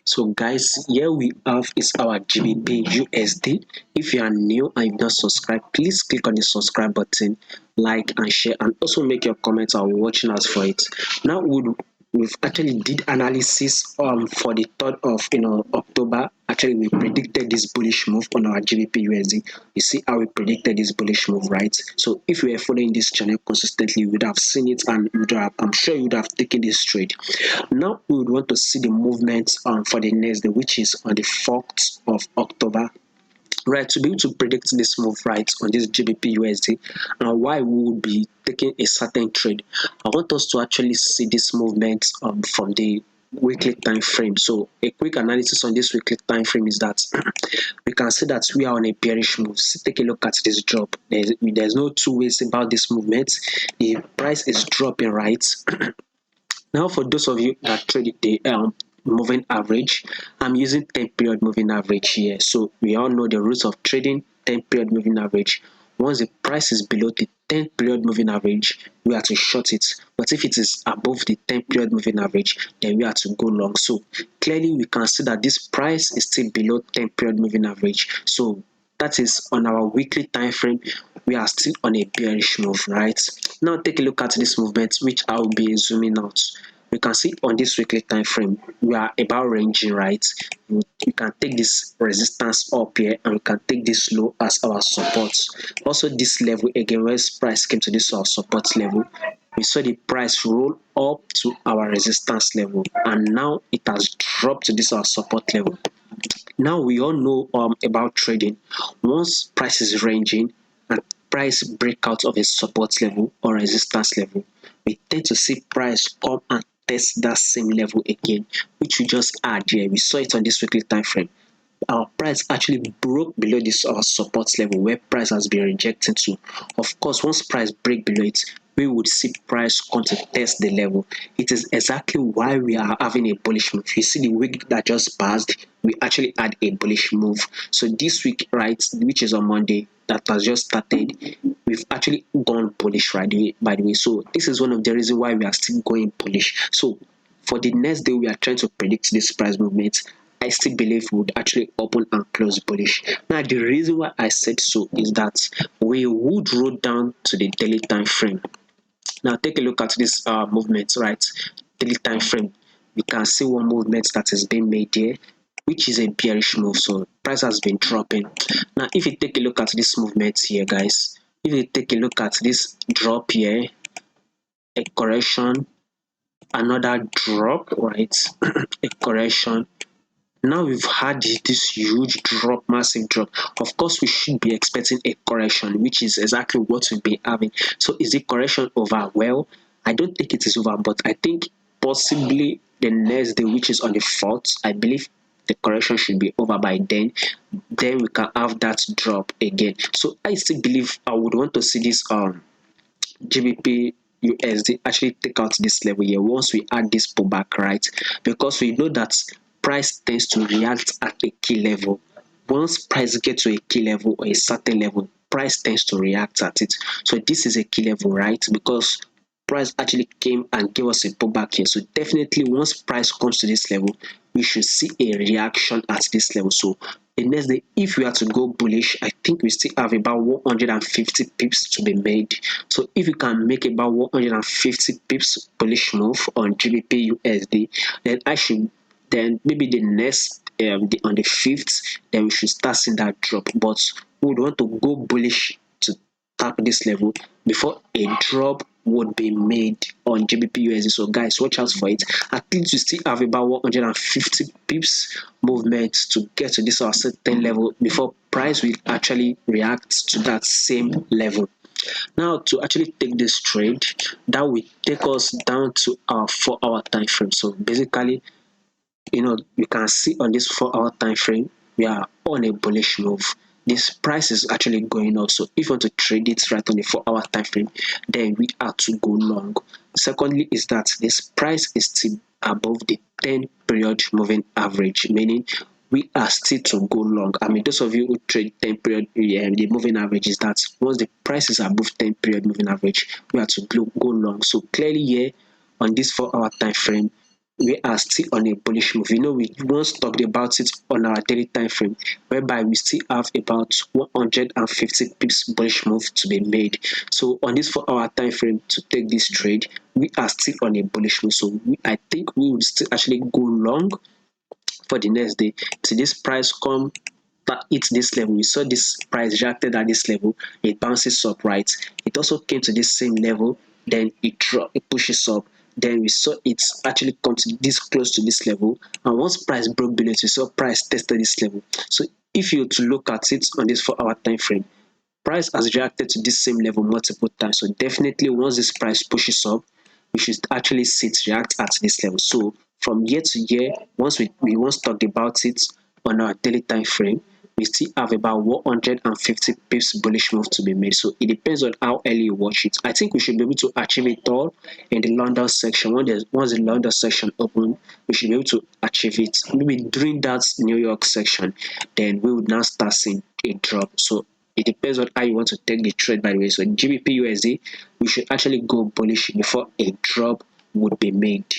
So guys, here we have is our GBP USD. If you are new and you've not subscribed, please click on the subscribe button, like and share, and also make your comments while watching us for it. Now we've actually did analysis for the 3rd of October. Actually, we predicted this bullish move on our GBP USD. You see how we predicted this bullish move, right? So if you were following this channel consistently, you would have seen it, and I'm sure you would have taken this trade. Now we would want to see the movement for the next day, which is on the 4th of October. Right, to be able to predict this move right on this GBP USD and why we will be taking a certain trade, I want us to actually see this movement from the weekly time frame. So a quick analysis on this weekly time frame is that we can see that we are on a bearish move. So take a look at this drop. There's no two ways about this movement. The price is dropping, right? Now, for those of you that trade the moving average, I'm using 10-period moving average here. So we all know the rules of trading 10-period moving average. Once the price is below the 10-period moving average, we are to short it. But if it is above the 10-period moving average, then we are to go long. So clearly, we can see that this price is still below 10-period moving average. So that is on our weekly time frame. We are still on a bearish move, right? Now take a look at this movement, which I'll be zooming out. We can see on this weekly time frame we are about ranging, right? We can take this resistance up here, and we can take this low as our support. Also this level again, where price came to this our support level, we saw the price roll up to our resistance level, and now it has dropped to this our support level. Now we all know about trading. Once price is ranging and price break out of a support level or resistance level, we tend to see price come and test that same level again, which we just add here. We saw it on this weekly time frame. Our price actually broke below this support level where price has been rejected to. Of course, once price break below it, we would see price come to test the level. It is exactly why we are having a bullish move. You see the week that just passed, we actually had a bullish move. So this week, right, which is on Monday, that has just started, we've actually gone bullish, right, by the way. So this is one of the reasons why we are still going bullish. So for the next day, we are trying to predict this price movement. I still believe would actually open and close bullish. Now, the reason why I said so is that we would roll down to the daily time frame. Now, take a look at this movement, right? Daily time frame. We can see one movement that is being made here, which is a bearish move. So price has been dropping. Now, if you take a look at this movement here, guys, if you take a look at this drop here, a correction, another drop, right? A correction. Now we've had this huge drop, massive drop. Of course, we should be expecting a correction, which is exactly what we've been having. So is the correction over? Well, I don't think it is over, but I think possibly the next day, which is on the 4th, I believe the correction should be over by then. Then we can have that drop again. So I still believe I would want to see this GBP USD actually take out this level here once we add this pullback, right? Because we know that price tends to react at a key level. Once price gets to a key level or a certain level, price tends to react at it. So this is a key level, right? Because price actually came and gave us a pullback here. So definitely once price comes to this level, we should see a reaction at this level. So the next day, if we are to go bullish, I think we still have about 150 pips to be made. So if you can make about 150 pips bullish move on GBP USD, then maybe the next on the 5th, then we should start seeing that drop. But we would want to go bullish to tap this level before a drop would be made on GBP USD. So guys, watch out for it. At least you still have about 150 pips movement to get to this certain level before price will actually react to that same level. Now, to actually take this trade, that will take us down to our 4-hour time frame. So basically, you can see on this 4-hour time frame, we are on a bullish move. This price is actually going up. So if you want to trade it right on the 4-hour time frame, then we are to go long. Secondly, is that this price is still above the 10-period moving average, meaning we are still to go long. I mean, those of you who trade 10-period, the moving average is that once the price is above 10-period moving average, we are to go long. So clearly here on this 4-hour time frame, we are still on a bullish move. You know, we once talked about it on our daily time frame, whereby we still have about 150 pips bullish move to be made. So on this 4 hour time frame to take this trade, we are still on a bullish move. So I think we would still actually go long for the next day till this price come that hits this level. We saw this price reacted at this level, it bounces up, right? It also came to this same level, then it drop, it pushes up. Then we saw it actually come to this close to this level, and once price broke below it, we saw price tested this level. So if you were to look at it on this 4 hour time frame, price has reacted to this same level multiple times. So definitely once this price pushes up, we should actually see it react at this level. So from year to year, once we once talked about it on our daily time frame, we still have about 150 pips bullish move to be made. So it depends on how early you watch it. I think we should be able to achieve it all in the London section. Once the London section open, we should be able to achieve it. Maybe during that New York section, then we would now start seeing a drop. So it depends on how you want to take the trade, by the way. So GBP USD, we should actually go bullish before a drop would be made.